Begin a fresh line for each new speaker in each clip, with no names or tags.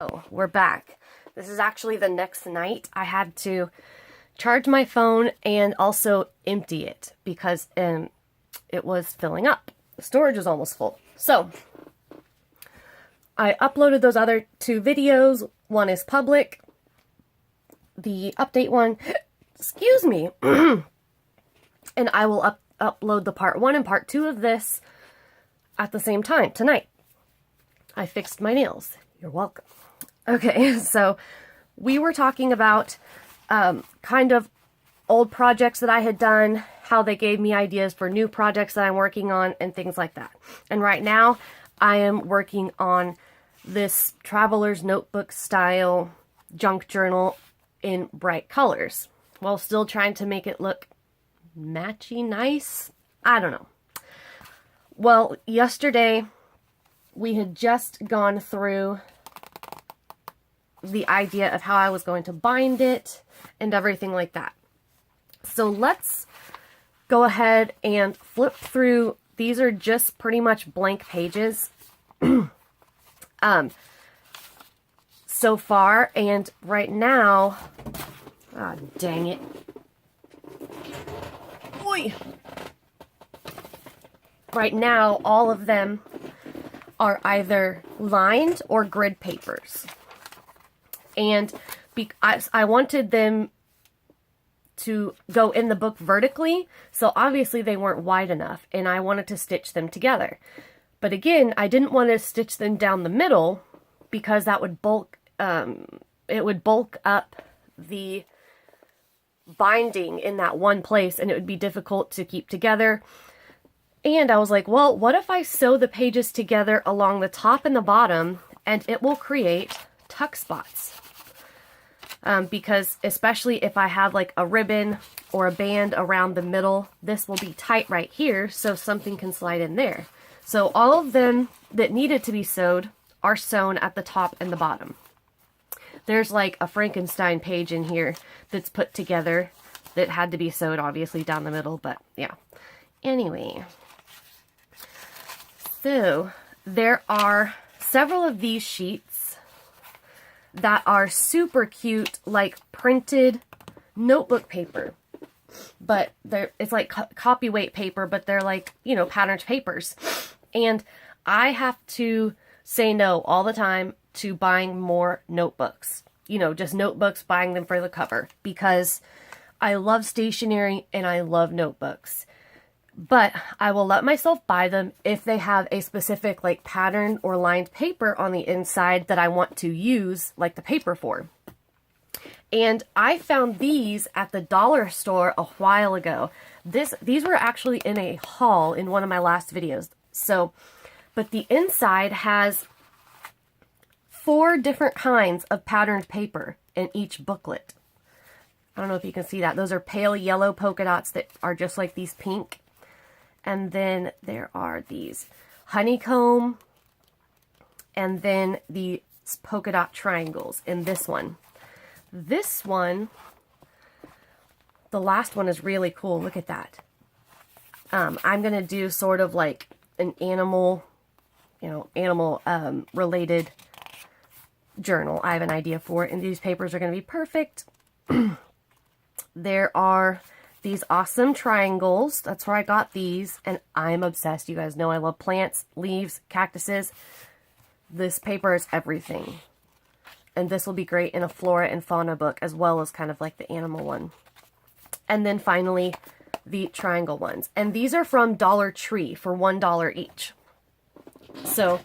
Oh, we're back. This is actually the next night. I had to charge my phone and also empty it because it was filling up. The storage was almost full. So, I uploaded those other two videos. One is public. The update one, excuse me, and I will upload the part 1 and part 2 of this at the same time tonight. I fixed my nails. You're welcome. Okay, so we were talking about kind of old projects that I had done, how they gave me ideas for new projects that I'm working on, and things like that. And right now, I am working on this traveler's notebook style junk journal in bright colors, while still trying to make it look matchy nice. I don't know. Well, yesterday, we had just gone through the idea of how I was going to bind it and everything like that. So let's go ahead and flip through. These are just pretty much blank pages so far, and right now, dang it. Oy! Right now, all of them are either lined or grid papers. And I wanted them to go in the book vertically, so obviously they weren't wide enough, and I wanted to stitch them together. But again, I didn't want to stitch them down the middle because that would bulk up the binding in that one place, and it would be difficult to keep together. And I was like, well, what if I sew the pages together along the top and the bottom, and it will create tuck spots? Because especially if I have like a ribbon or a band around the middle, this will be tight right here, so something can slide in there. So all of them that needed to be sewed are sewn at the top and the bottom. There's like a Frankenstein page in here that's put together that had to be sewed obviously down the middle, but yeah. Anyway, so there are several of these sheets that are super cute, like printed notebook paper. But it's like copy weight paper, but they're like, you know, patterned papers. And I have to say no all the time to buying more notebooks. You know, just notebooks, buying them for the cover. Because I love stationery and I love notebooks. But I will let myself buy them if they have a specific like pattern or lined paper on the inside that I want to use like the paper for. And I found these at the dollar store a while ago. These were actually in a haul in one of my last videos. So, but the inside has 4 different kinds of patterned paper in each booklet. I don't know if you can see that. Those are pale yellow polka dots that are just like these pink. And then there are these honeycomb, and then the polka dot triangles in this one. This one, the last one is really cool. Look at that. I'm going to do sort of like an animal, related journal. I have an idea for it, and these papers are going to be perfect. There are these awesome triangles. That's where I got these, and I'm obsessed. You guys know I love plants, leaves, cactuses. This paper is everything. And this will be great in a flora and fauna book, as well as kind of like the animal one. And then finally, the triangle ones. And these are from Dollar Tree for $1 each. So,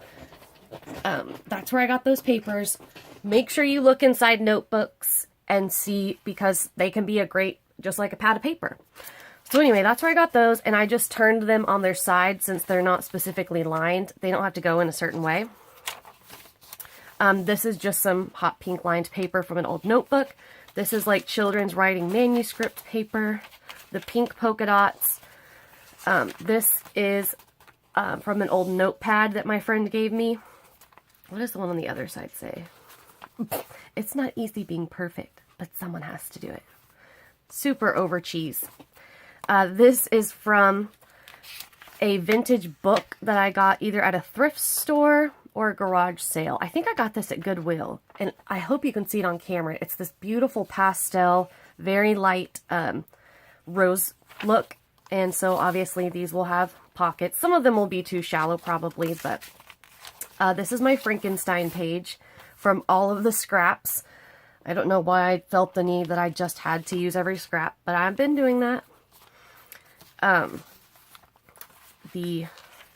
that's where I got those papers. Make sure you look inside notebooks and see, because they can be a great, just like a pad of paper. So anyway, that's where I got those, and I just turned them on their side since they're not specifically lined. They don't have to go in a certain way. This is just some hot pink lined paper from an old notebook. This is like children's writing manuscript paper. The pink polka dots. This is from an old notepad that my friend gave me. What does the one on the other side say? It's not easy being perfect, but someone has to do it. Super over cheese. This is from a vintage book that I got either at a thrift store or a garage sale. I think I got this at Goodwill, and I hope you can see it on camera. It's this beautiful pastel, very light rose look, and so obviously these will have pockets. Some of them will be too shallow probably, but this is my Frankenstein page from all of the scraps. I don't know why I felt the need that I just had to use every scrap, but I've been doing that. The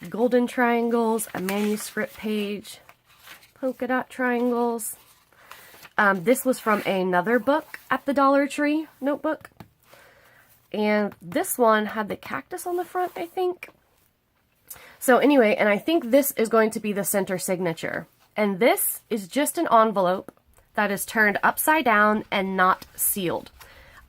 golden triangles, a manuscript page, polka dot triangles. This was from another book at the Dollar Tree notebook. And this one had the cactus on the front, I think. So anyway, and I think this is going to be the center signature. And this is just an envelope that is turned upside down and not sealed.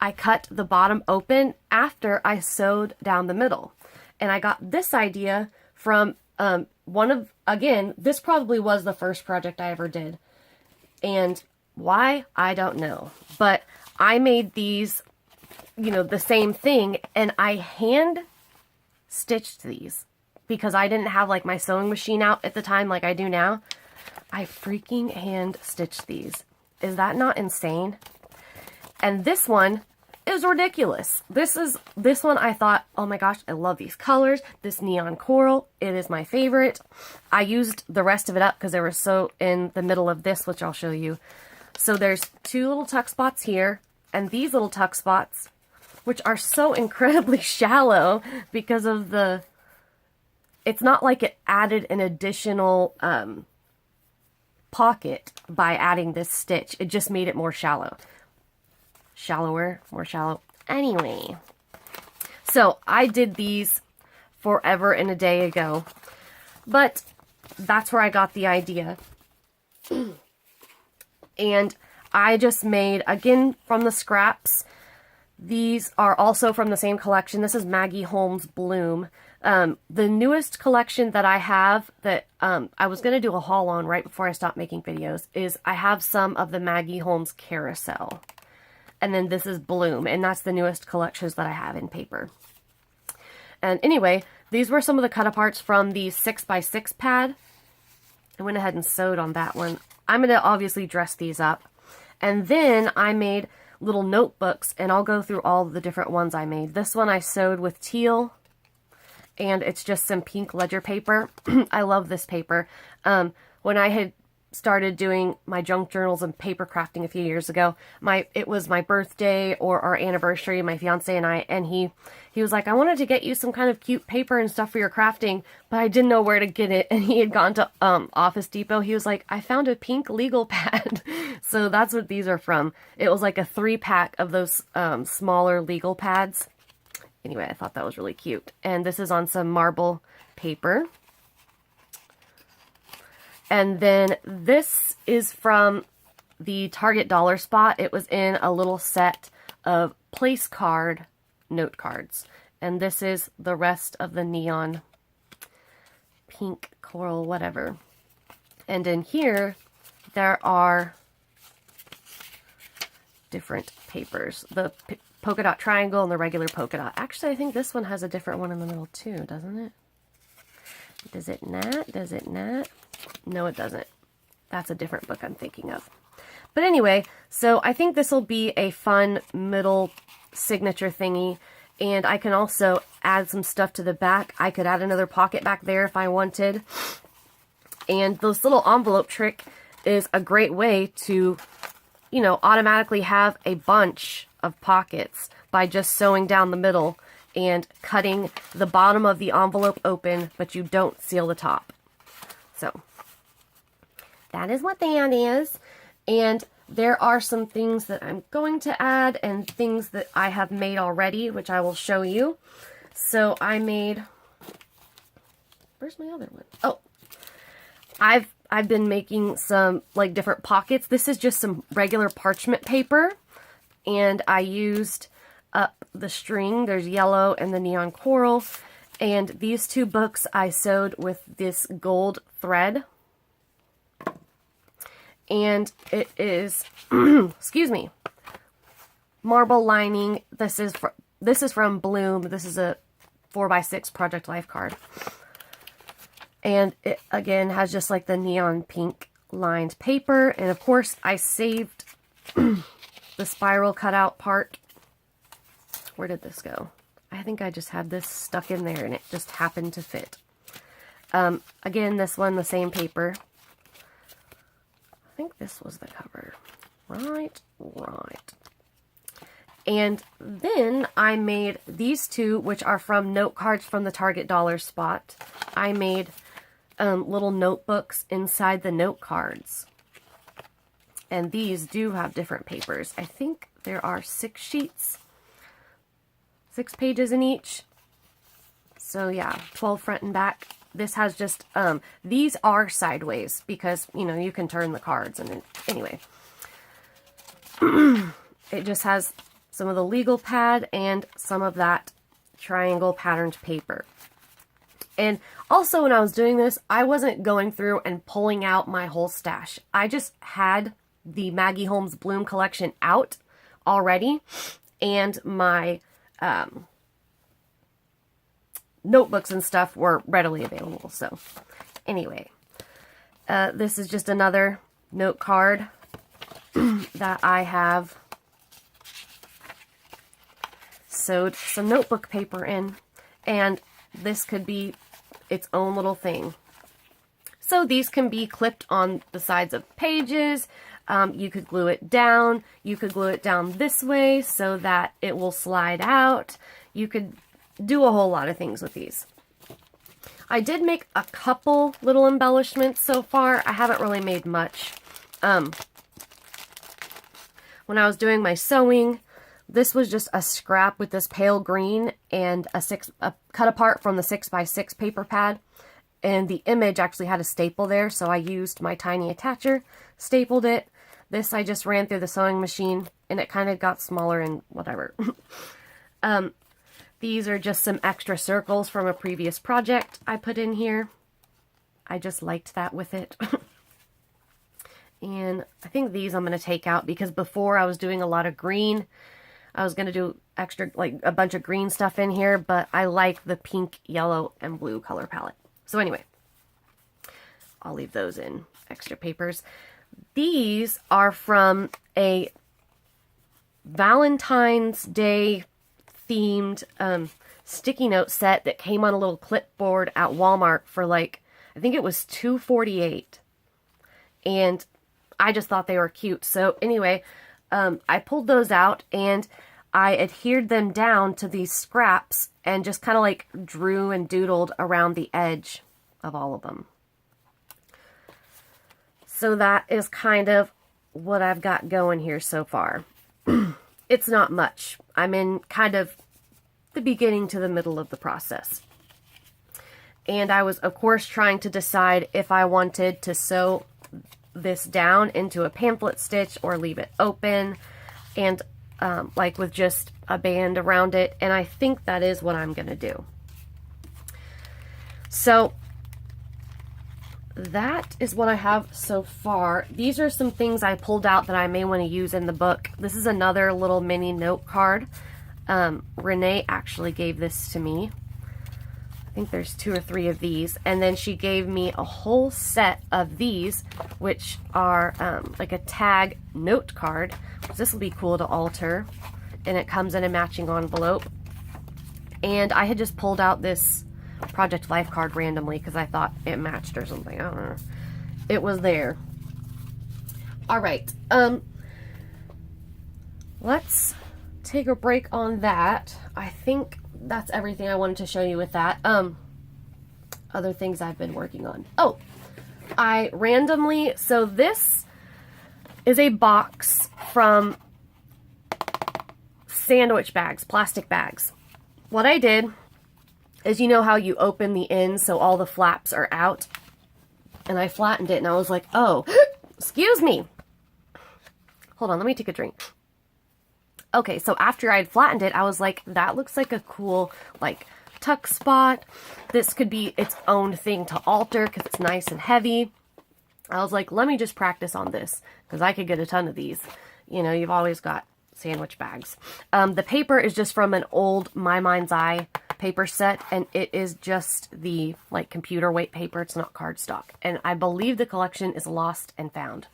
I cut the bottom open after I sewed down the middle. And I got this idea from again, this probably was the first project I ever did. And why, I don't know. But I made these, you know, the same thing, and I hand stitched these because I didn't have like my sewing machine out at the time like I do now. I freaking hand stitched these. Is that not insane? And this one is ridiculous. This one I thought, oh my gosh, I love these colors. This neon coral, it is my favorite. I used the rest of it up because they were so in the middle of this, which I'll show you. So there's two little tuck spots here, and these little tuck spots, which are so incredibly shallow because of the, it's not like it added an additional pocket by adding this stitch. It just made it more shallow. Shallower, more shallow. Anyway, so I did these forever and a day ago, but that's where I got the idea. And I just made, again, from the scraps. These are also from the same collection. This is Maggie Holmes Bloom. The newest collection that I have that I was going to do a haul on right before I stopped making videos is I have some of the Maggie Holmes Carousel. And then this is Bloom, and that's the newest collections that I have in paper. And anyway, these were some of the cut-aparts from the 6x6 pad. I went ahead and sewed on that one. I'm going to obviously dress these up. And then I made little notebooks, and I'll go through all the different ones I made. This one I sewed with teal, and it's just some pink ledger paper. I love this paper. When I had started doing my junk journals and paper crafting a few years ago, it was my birthday or our anniversary, my fiance and I, and he was like, I wanted to get you some kind of cute paper and stuff for your crafting, but I didn't know where to get it. And he had gone to Office Depot. He was like, I found a pink legal pad. So that's what these are from. It was like a 3-pack of those smaller legal pads. Anyway, I thought that was really cute. And this is on some marble paper. And then this is from the Target Dollar Spot. It was in a little set of place card note cards. And this is the rest of the neon pink coral whatever. And in here, there are different papers. The polka dot triangle and the regular polka dot. Actually, I think this one has a different one in the middle too, doesn't it? Does it not? Does it not? No, it doesn't. That's a different book I'm thinking of. But anyway, so I think this will be a fun middle signature thingy. And I can also add some stuff to the back. I could add another pocket back there if I wanted. And this little envelope trick is a great way to, you know, automatically have a bunch of pockets by just sewing down the middle and cutting the bottom of the envelope open, but you don't seal the top. So that is what that is. And there are some things that I'm going to add and things that I have made already, which I will show you. So I made, where's my other one? Oh, I've been making some like different pockets. This is just some regular parchment paper, and I used up the string. There's yellow and the neon coral. And these two books I sewed with this gold thread. And it is, excuse me, marble lining. This is from Bloom. This is a 4x6 Project Life card. And it, again, has just like the neon pink lined paper. And of course, I saved the spiral cutout part. Where did this go? I think I just had this stuck in there and it just happened to fit. Again, this one, the same paper. I think this was the cover. Right. And then I made these two, which are from note cards from the Target dollar spot. I made little notebooks inside the note cards. And these do have different papers. I think there are 6 sheets, 6 pages in each. So yeah, 12 front and back. This has just, these are sideways because, you know, you can turn the cards. And anyway, it just has some of the legal pad and some of that triangle patterned paper. And also when I was doing this, I wasn't going through and pulling out my whole stash. I just had the Maggie Holmes Bloom collection out already, and my notebooks and stuff were readily available. So anyway, this is just another note card that I have sewed some notebook paper in, and this could be its own little thing. So these can be clipped on the sides of pages. You could glue it down. You could glue it down this way so that it will slide out. You could do a whole lot of things with these. I did make a couple little embellishments so far. I haven't really made much. When I was doing my sewing, this was just a scrap with this pale green and a cut apart from the 6x6 paper pad. And the image actually had a staple there, so I used my tiny attacher, stapled it. This I just ran through the sewing machine, and it kind of got smaller and whatever. These are just some extra circles from a previous project I put in here. I just liked that with it. And I think these I'm going to take out because before I was doing a lot of green. I was going to do extra, like a bunch of green stuff in here, but I like the pink, yellow, and blue color palette. So anyway, I'll leave those in extra papers. These are from a Valentine's Day themed sticky note set that came on a little clipboard at Walmart for like, I think it was $2.48. And I just thought they were cute. So anyway, I pulled those out and I adhered them down to these scraps and just kind of like drew and doodled around the edge of all of them. So that is kind of what I've got going here so far. It's not much. I'm in kind of the beginning to the middle of the process. And I was, of course, trying to decide if I wanted to sew this down into a pamphlet stitch or leave it open and like with just a band around it. And I think that is what I'm going to do. So that is what I have so far. These are some things I pulled out that I may want to use in the book. This is another little mini note card. Renee actually gave this to me. I think there's 2 or 3 of these. And then she gave me a whole set of these, which are like a tag note card. This will be cool to alter. And it comes in a matching envelope. And I had just pulled out this Project Life card randomly because I thought it matched or something. I don't know. It was there. Alright. Let's take a break on that. I think that's everything I wanted to show you with that. Other things I've been working on. Oh, I randomly, so this is a box from sandwich bags, plastic bags. What I did is, you know how you open the ends so all the flaps are out? And I flattened it and I was like, oh, excuse me. Hold on, let me take a drink. Okay, so after I'd flattened it, I was like, that looks like a cool, like, tuck spot. This could be its own thing to alter because it's nice and heavy. I was like, let me just practice on this because I could get a ton of these. You know, you've always got sandwich bags. The paper is just from an old My Mind's Eye paper set, and it is just the like computer weight paper. It's not cardstock. And I believe the collection is lost and found.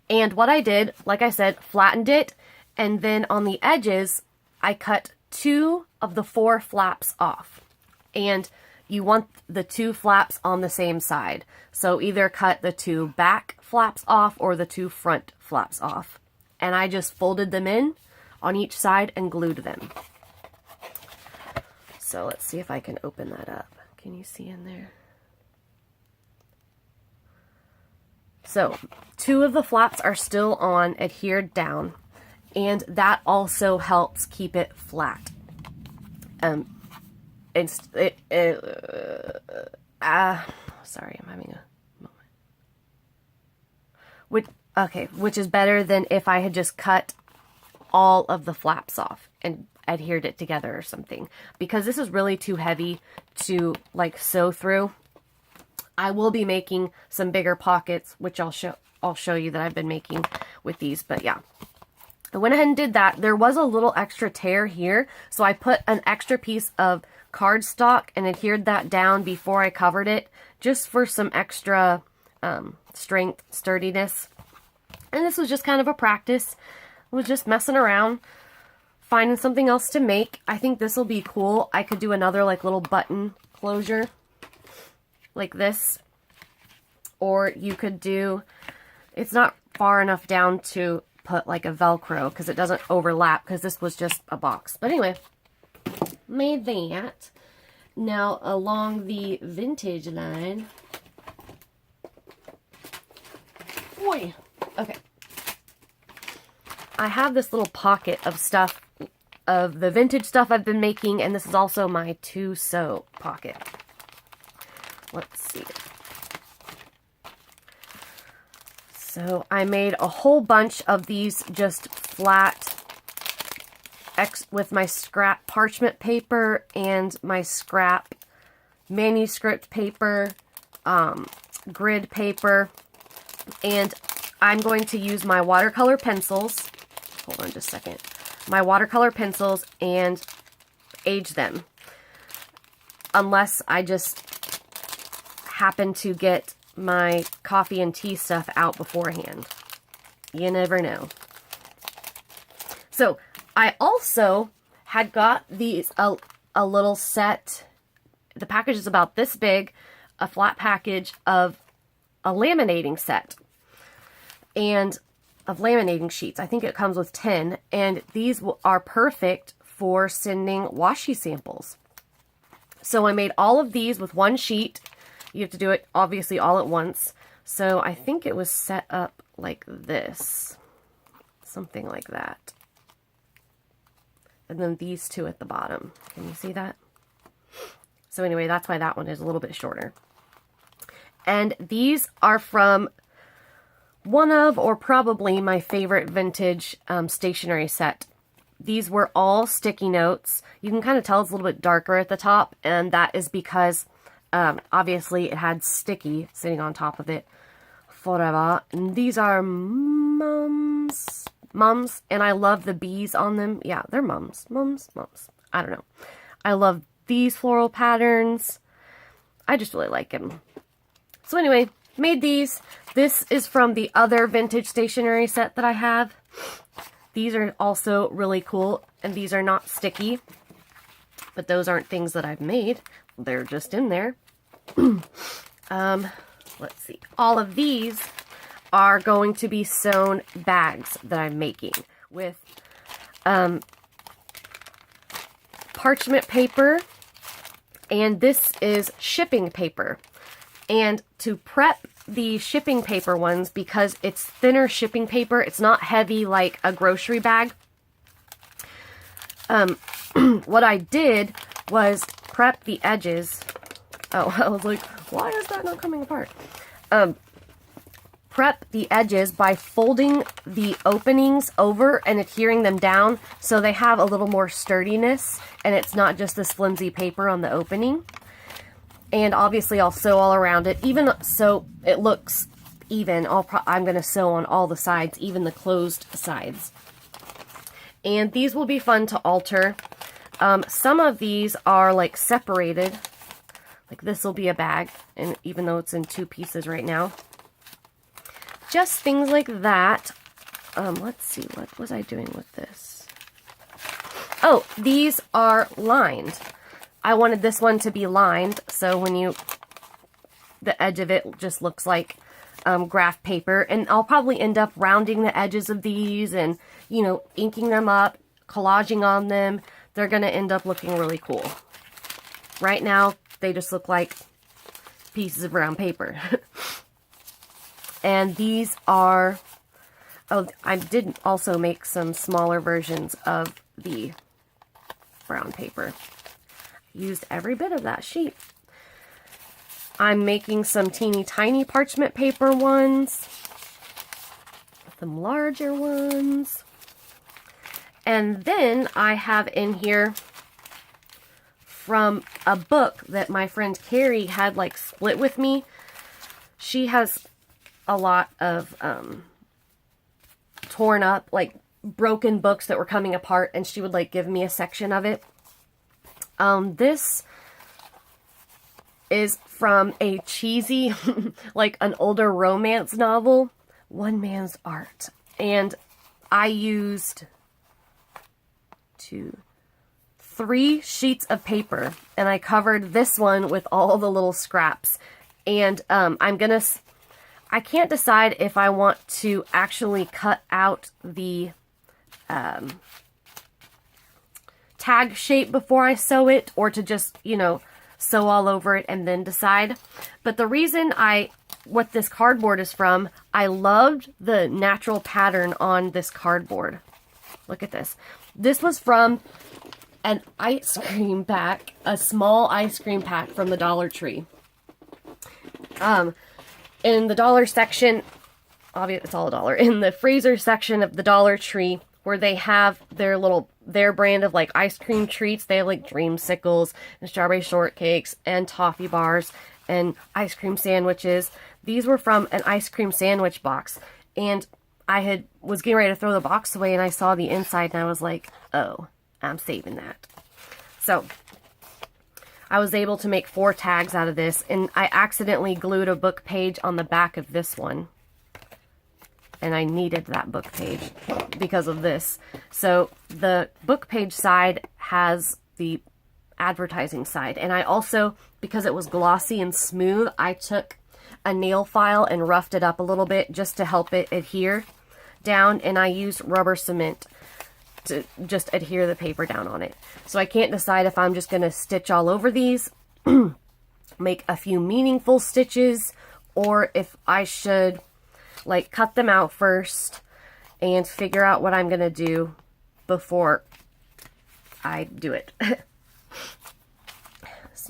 And what I did, like I said, flattened it, and then on the edges, I cut 2 of the 4 flaps off. And you want the 2 flaps on the same side. So either cut the 2 back flaps off or the 2 front flaps off. And I just folded them in on each side and glued them. So let's see if I can open that up. Can you see in there? So 2 of the flaps are still on, adhered down, and that also helps keep it flat. Sorry, I'm having a moment. Which is better than if I had just cut all of the flaps off and adhered it together or something. Because this is really too heavy to like sew through. I will be making some bigger pockets, which I'll show you that I've been making with these. But yeah, I went ahead and did that. There was a little extra tear here, so I put an extra piece of cardstock and adhered that down before I covered it, just for some extra strength, sturdiness. And this was just kind of a practice. I was just messing around, finding something else to make. I think this will be cool. I could do another like little button closure like this, or you could do, it's not far enough down to put like a Velcro because it doesn't overlap, because this was just a box. But anyway, made that. Now along the vintage line, boy, okay, I have this little pocket of stuff, of the vintage stuff I've been making, and this is also my to sew pocket. Let's see. So I made a whole bunch of these just flat with my scrap parchment paper and my scrap manuscript paper, grid paper, and I'm going to use my watercolor pencils. Hold on just a second. My watercolor pencils and age them. Unless I just happen to get my coffee and tea stuff out beforehand. You never know. So I also had got these, a little set. The package is about this big, a flat package of a laminating set. And of laminating sheets. I think it comes with 10, and these are perfect for sending washi samples. So I made all of these with one sheet. You have to do it obviously all at once. So I think it was set up like this, something like that. And then these 2 at the bottom. Can you see that? So anyway, that's why that one is a little bit shorter. And these are from one of, or probably my favorite vintage stationery set. These were all sticky notes. You can kind of tell it's a little bit darker at the top, and that is because obviously it had sticky sitting on top of it forever. And these are mums, and I love the bees on them. Yeah, they're mums. I don't know. I love these floral patterns. I just really like them. So anyway, made these. This is from the other vintage stationery set that I have. These are also really cool, and these are not sticky, but those aren't things that I've made. They're just in there. Let's see. All of these are going to be sewn bags that I'm making with parchment paper, and this is shipping paper. And to prep the shipping paper ones, because it's thinner shipping paper, it's not heavy like a grocery bag. What I did was prep the edges. Oh, I was like, why is that not coming apart? Prep the edges by folding the openings over and adhering them down so they have a little more sturdiness and it's not just this flimsy paper on the opening. And obviously I'll sew all around it, even so it looks even. I'm going to sew on all the sides, even the closed sides. And these will be fun to alter. Some of these are like separated. Like this will be a bag, and even though it's in 2 pieces right now. Just things like that. Let's see, what was I doing with this? Oh, these are lined. I wanted this one to be lined, so when the edge of it just looks like graph paper. And I'll probably end up rounding the edges of these and, you know, inking them up, collaging on them. They're going to end up looking really cool. Right now, they just look like pieces of brown paper. And these are, oh, I did also make some smaller versions of the brown paper. Used every bit of that sheet. I'm making some teeny tiny parchment paper ones, some larger ones. And then I have in here from a book that my friend Carrie had like split with me. She has a lot of torn up, like broken books that were coming apart, and she would like give me a section of it. This is from a cheesy, like an older romance novel, One Man's Art. And I used 3 sheets of paper, and I covered this one with all the little scraps. And I can't decide if I want to actually cut out the tag shape before I sew it, or to just, you know, sew all over it and then decide. But the reason what this cardboard is from, I loved the natural pattern on this cardboard. Look at this. This was from an ice cream pack, a small ice cream pack from the Dollar Tree. In the dollar section, obviously it's all $1. In the freezer section of the Dollar Tree, where they have their brand of like ice cream treats. They have like dreamsicles and strawberry shortcakes and toffee bars and ice cream sandwiches. These were from an ice cream sandwich box, and I was getting ready to throw the box away, and I saw the inside, and I was like, oh, I'm saving that. So I was able to make 4 tags out of this, and I accidentally glued a book page on the back of this one. And I needed that book page because of this. So the book page side has the advertising side. And I also, because it was glossy and smooth, I took a nail file and roughed it up a little bit just to help it adhere down. And I used rubber cement to just adhere the paper down on it. So I can't decide if I'm just going to stitch all over these, make a few meaningful stitches, or if I should like cut them out first and figure out what I'm going to do before I do it. It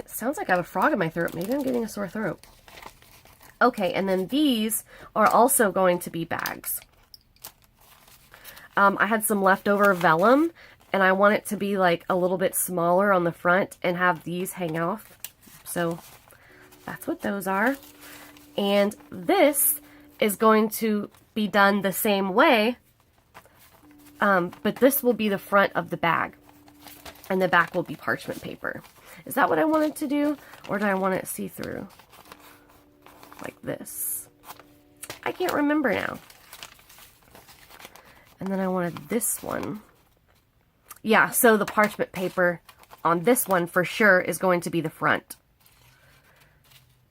sounds like I have a frog in my throat. Maybe I'm getting a sore throat. Okay, and then these are also going to be bags. I had some leftover vellum, and I want it to be like a little bit smaller on the front and have these hang off. So that's what those are. And this is going to be done the same way, but this will be the front of the bag, and the back will be parchment paper. Is that what I wanted to do, or do I want it see-through? Like this. I can't remember now. And then I wanted this one. Yeah, so the parchment paper on this one for sure is going to be the front.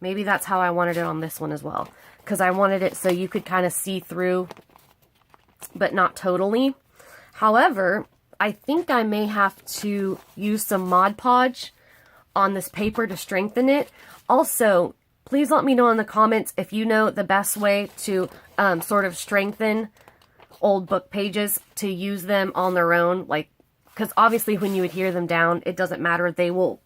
Maybe that's how I wanted it on this one as well, because I wanted it so you could kind of see through, but not totally. However, I think I may have to use some Mod Podge on this paper to strengthen it. Also, please let me know in the comments if you know the best way to sort of strengthen old book pages to use them on their own. Like, because obviously when you adhere them down, it doesn't matter. They will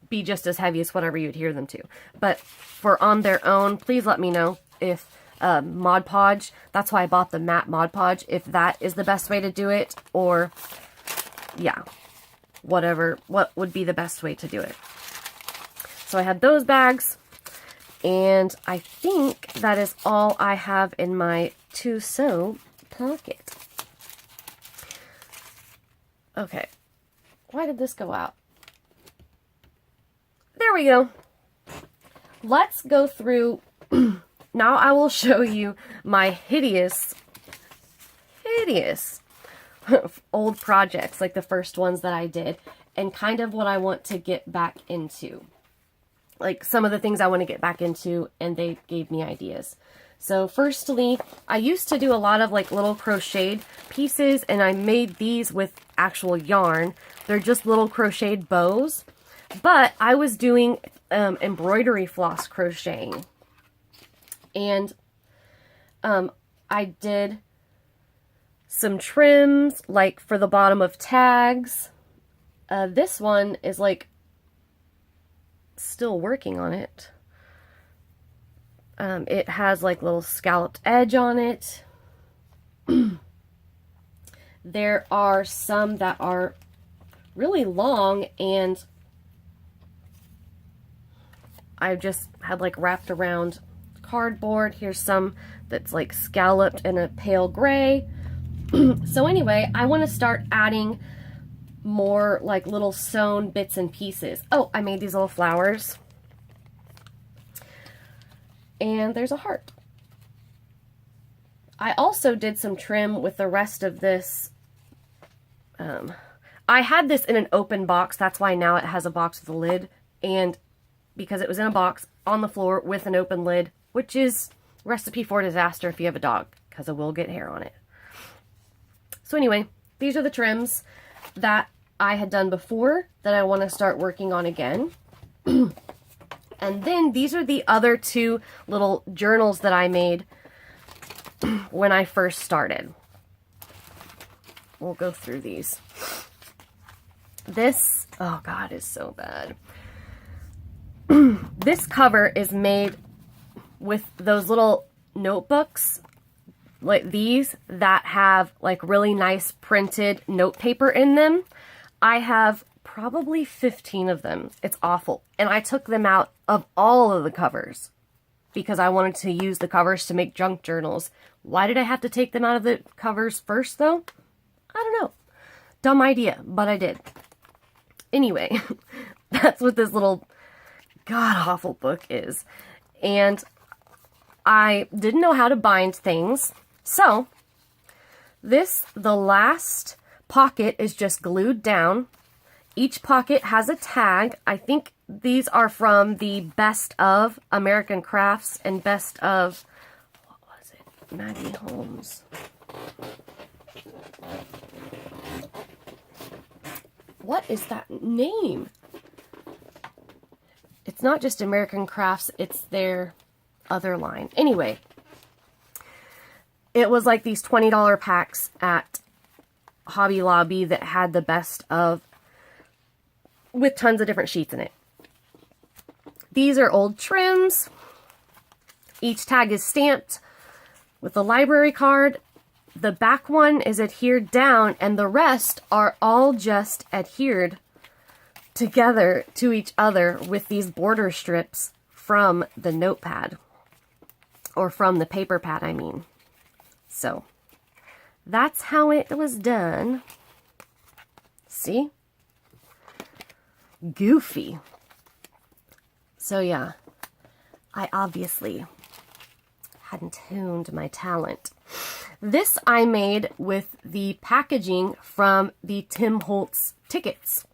be just as heavy as whatever you adhere them to. But for on their own, please let me know if Mod Podge, that's why I bought the matte Mod Podge, if that is the best way to do it, or yeah, what would be the best way to do it. So I had those bags, and I think that is all I have in my to sew pocket. Okay, Why did this go out? There we go. Let's go through. Now I will show you my hideous old projects, like the first ones that I did, and kind of what I want to get back into. Like some of the things I want to get back into, and they gave me ideas. So firstly, I used to do a lot of like little crocheted pieces, and I made these with actual yarn. They're just little crocheted bows, but I was doing embroidery floss crocheting. And I did some trims, like for the bottom of tags. This one is like still working on it. It has like little scalloped edge on it. There are some that are really long, and I just had like wrapped around cardboard. Here's some that's like scalloped in a pale gray. So anyway, I want to start adding more like little sewn bits and pieces. Oh, I made these little flowers. And there's a heart. I also did some trim with the rest of this. I had this in an open box. That's why now it has a box with a lid. And because it was in a box on the floor with an open lid, which is recipe for disaster if you have a dog, because it will get hair on it. So anyway, these are the trims that I had done before that I want to start working on again. And then these are the other two little journals that I made when I first started. We'll go through these. This, oh God, is so bad. This cover is made with those little notebooks, like these, that have like really nice printed note paper in them. I have probably 15 of them. It's awful. And I took them out of all of the covers because I wanted to use the covers to make junk journals. Why did I have to take them out of the covers first, though? I don't know. Dumb idea, but I did. Anyway, that's what this little god-awful book is. And I didn't know how to bind things. So, the last pocket is just glued down. Each pocket has a tag. I think these are from the Best of American Crafts and Best of, what was it? Maggie Holmes. What is that name? It's not just American Crafts, it's their other line. Anyway, it was like these $20 packs at Hobby Lobby that had the Best of, with tons of different sheets in it. These are old trims. Each tag is stamped with a library card. The back one is adhered down, and the rest are all just adhered together to each other with these border strips from the notepad, or from the paper pad, I mean. So that's how it was done. See? Goofy. So yeah, I obviously hadn't honed my talent. This I made with the packaging from the Tim Holtz tickets.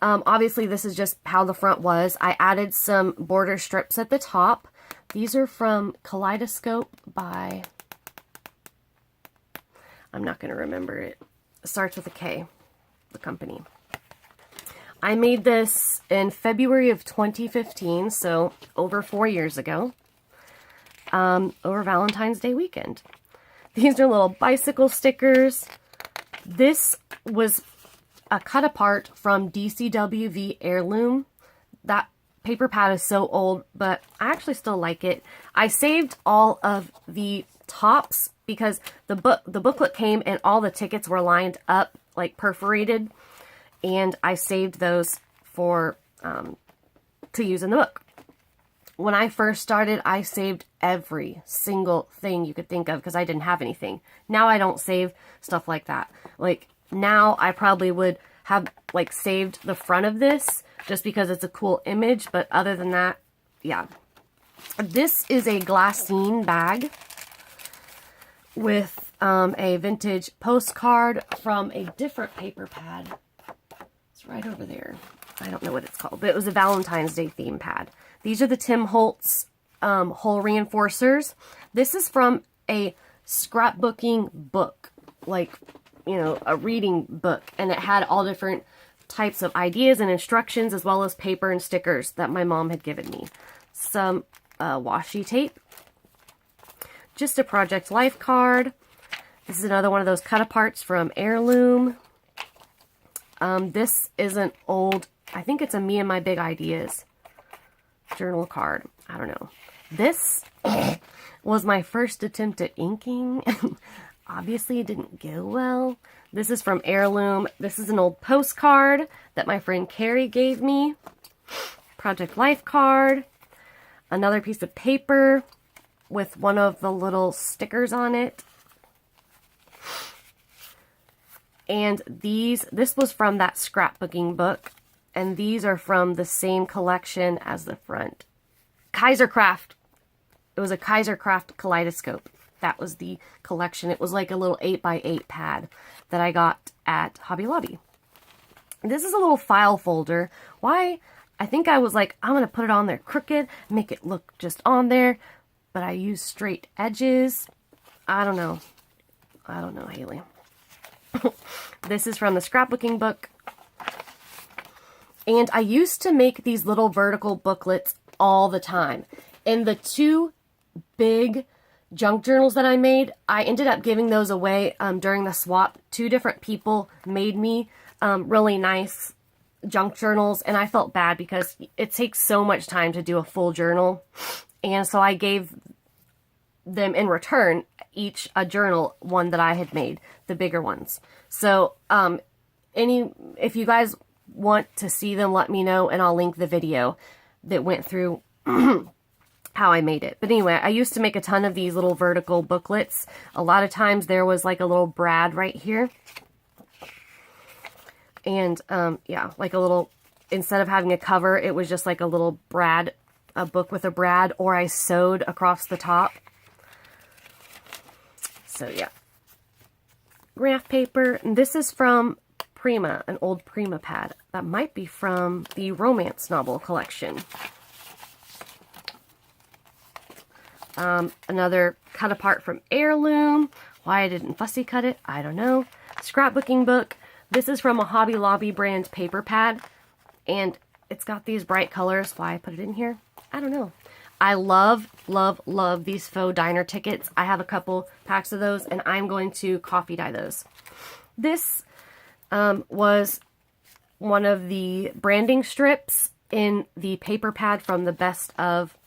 Obviously this is just how the front was. I added some border strips at the top. These are from Kaleidoscope by, I'm not going to remember it. It starts with a K, the company. I made this in February of 2015, so over 4 years ago, over Valentine's Day weekend. These are little bicycle stickers. This was a cut apart from DCWV Heirloom. That paper pad is so old, but I actually still like it. I saved all of the tops because the booklet came and all the tickets were lined up, like perforated. And I saved those for to use in the book. When I first started, I saved every single thing you could think of because I didn't have anything. Now I don't save stuff like that. Like now I probably would have like saved the front of this just because it's a cool image. But other than that, yeah. This is a glassine bag with a vintage postcard from a different paper pad. It's right over there. I don't know what it's called, but it was a Valentine's Day theme pad. These are the Tim Holtz hole reinforcers. This is from a scrapbooking book, like, you know, a reading book, and it had all different types of ideas and instructions, as well as paper and stickers that my mom had given me. Some washi tape, just a Project Life card. This is another one of those cut-aparts from Heirloom. This is an old, I think it's a Me and My Big Ideas journal card. I don't know. This was my first attempt at inking. Obviously, it didn't go well. This is from Heirloom. This is an old postcard that my friend Carrie gave me. Project Life card. Another piece of paper with one of the little stickers on it. And this was from that scrapbooking book. And these are from the same collection as the front. Kaisercraft. It was a Kaisercraft kaleidoscope. That was the collection. It was like a little 8x8 pad that I got at Hobby Lobby. This is a little file folder. Why? I think I was like, I'm going to put it on there crooked, make it look just on there. But I used straight edges. I don't know. I don't know, Haley. This is from the scrapbooking book. And I used to make these little vertical booklets all the time. And the two big junk journals that I made, I ended up giving those away during the swap. Two different people made me really nice junk journals, and I felt bad because it takes so much time to do a full journal. And so I gave them in return each a journal, one that I had made, the bigger ones. So if you guys want to see them, let me know, and I'll link the video that went through how I made it. But anyway, I used to make a ton of these little vertical booklets. A lot of times there was like a little brad right here. And yeah, like a little, instead of having a cover, it was just like a little brad, a book with a brad, or I sewed across the top. So yeah. Graph paper. And this is from Prima, an old Prima pad. That might be from the romance novel collection. Another cut apart from Heirloom. Why I didn't fussy cut it, I don't know. Scrapbooking book. This is from a Hobby Lobby brand paper pad. And it's got these bright colors. Why I put it in here, I don't know. I love, love, love these faux diner tickets. I have a couple packs of those, and I'm going to coffee dye those. This was one of the branding strips in the paper pad from the Best of